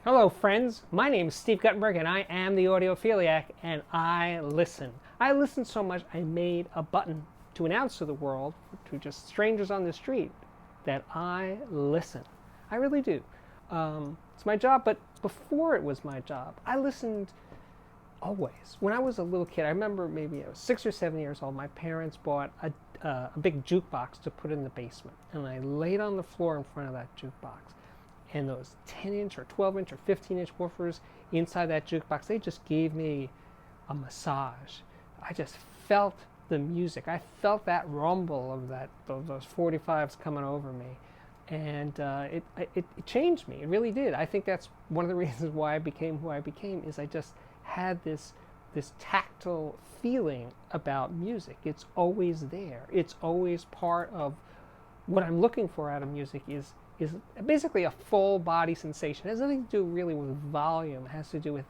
Hello, friends. My name is Steve Guttenberg, and I am the Audiophiliac, and I listen. I listen so much, I made a button to announce to the world, to just strangers on the street, that I listen. I really do. It's my job, but before it was my job, I listened always. When I was a little kid, I remember maybe I was 6 or 7 years old, my parents bought a big jukebox to put in the basement, and I laid on the floor in front of that jukebox, and those 10-inch or 12-inch or 15-inch woofers inside that jukebox, they just gave me a massage. I just felt the music. I felt that rumble of those 45s coming over me, and it changed me. It really did. I think that's one of the reasons why I became who I became. Is I just had this tactile feeling about music. It's always there. It's always part of what I'm looking for out of music is basically a full body sensation. It has nothing to do really with volume. It has to do with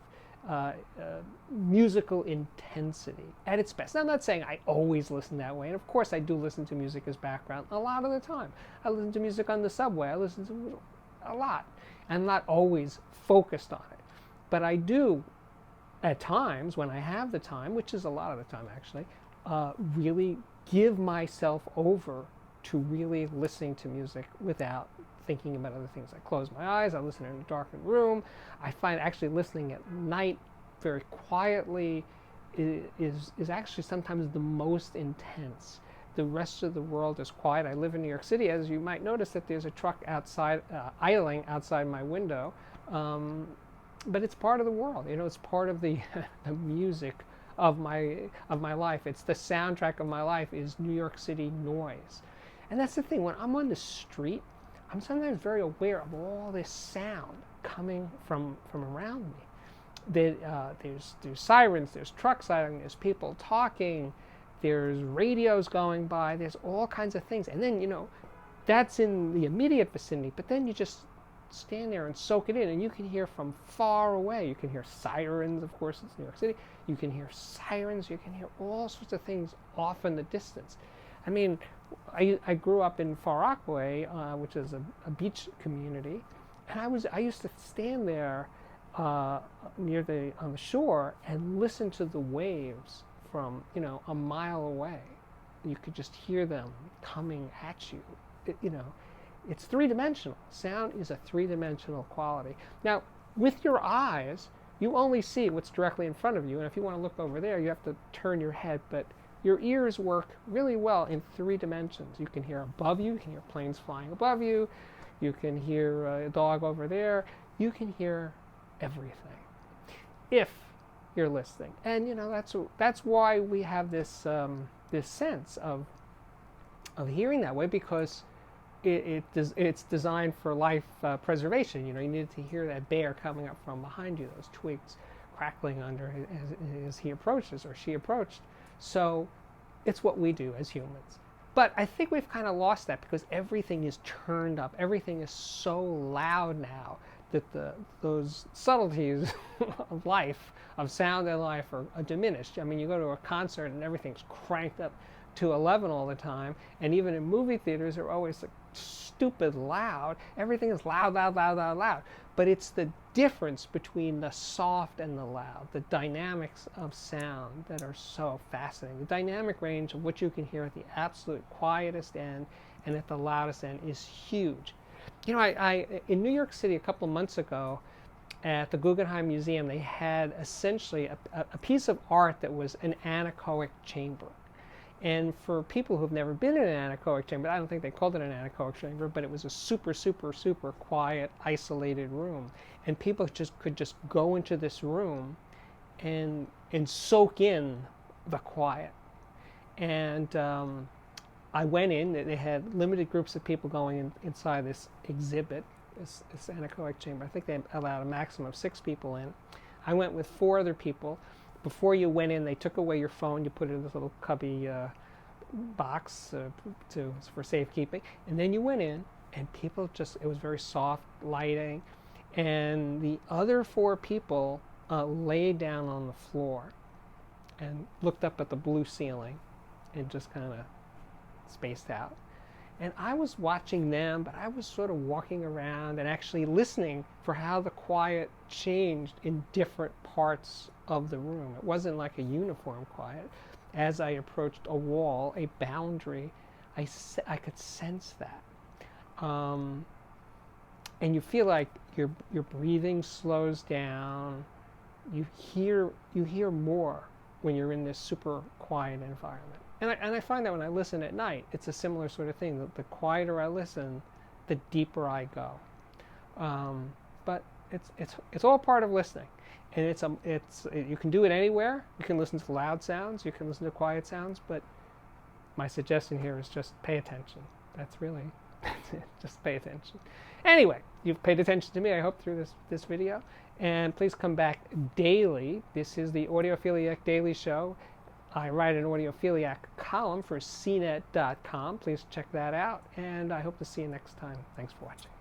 uh, uh, musical intensity at its best. Now, I'm not saying I always listen that way, and of course I do listen to music as background a lot of the time. I listen to music on the subway. I listen to a lot. I'm not always focused on it, but I do at times when I have the time, which is a lot of the time actually, really give myself over to really listening to music without thinking about other things. I close my eyes, I listen in a darkened room. I find actually listening at night very quietly is actually sometimes the most intense. The rest of the world is quiet. I live in New York City, as you might notice that there's a truck outside, idling outside my window. Um, but it's part of the world. It's part of the the music of my life. It's the soundtrack of my life is New York City noise. And that's the thing. When I'm on the street, I'm sometimes very aware of all this sound coming from around me. There's sirens, there's trucks siren, there's people talking, there's radios going by, there's all kinds of things. And then that's in the immediate vicinity. But then you just stand there and soak it in, and you can hear from far away. You can hear sirens, of course, it's New York City. You can hear sirens, you can hear all sorts of things off in the distance. I mean, I grew up in Far Rockaway, which is a beach community, and I used to stand there on the shore and listen to the waves from a mile away. You could just hear them coming at you. It's three-dimensional. Sound is a three-dimensional quality. Now, with your eyes, you only see what's directly in front of you, and if you want to look over there, you have to turn your head, but your ears work really well in three dimensions. You can hear above you can hear planes flying above you, you can hear a dog over there, you can hear everything if you're listening. And that's why we have this sense of hearing that way, because it's designed for life preservation. You needed to hear that bear coming up from behind you, those twigs crackling under as he approaches or she approached. So it's what we do as humans. But I think we've kind of lost that because everything is turned up. Everything is so loud now that those subtleties of life, of sound and life, are diminished. I mean, you go to a concert and everything's cranked up to 11 all the time, and even in movie theaters they're always like stupid loud. Everything is loud, loud, loud, loud, loud. But it's the difference between the soft and the loud, the dynamics of sound that are so fascinating. The dynamic range of what you can hear at the absolute quietest end and at the loudest end is huge. I in New York City a couple of months ago at the Guggenheim Museum, they had essentially a piece of art that was an anechoic chamber. And for people who've never been in an anechoic chamber, I don't think they called it an anechoic chamber, but it was a super, super, super quiet, isolated room. And people could just go into this room and soak in the quiet. And I went in. They had limited groups of people going inside this exhibit, this anechoic chamber. I think they allowed a maximum of 6 people in. I went with 4 other people. Before you went in, they took away your phone. You put it in this little cubby box for safekeeping. And then you went in, and people it was very soft lighting. And the other 4 people laid down on the floor and looked up at the blue ceiling and just kind of spaced out. And I was watching them, but I was sort of walking around and actually listening for how the quiet changed in different parts of the room. It wasn't like a uniform quiet. As I approached a wall, a boundary, I could sense that. And you feel like your breathing slows down. You hear more when you're in this super quiet environment. And I find that when I listen at night, it's a similar sort of thing. The quieter I listen, the deeper I go. But it's all part of listening, and you can do it anywhere. You can listen to loud sounds, you can listen to quiet sounds, but my suggestion here is just pay attention. That's it. Just pay attention. Anyway, you've paid attention to me, I hope, through this video. And please come back daily. This is the Audiophiliac Daily Show. I write an Audiophiliac column for cnet.com. Please check that out. And I hope to see you next time. Thanks for watching.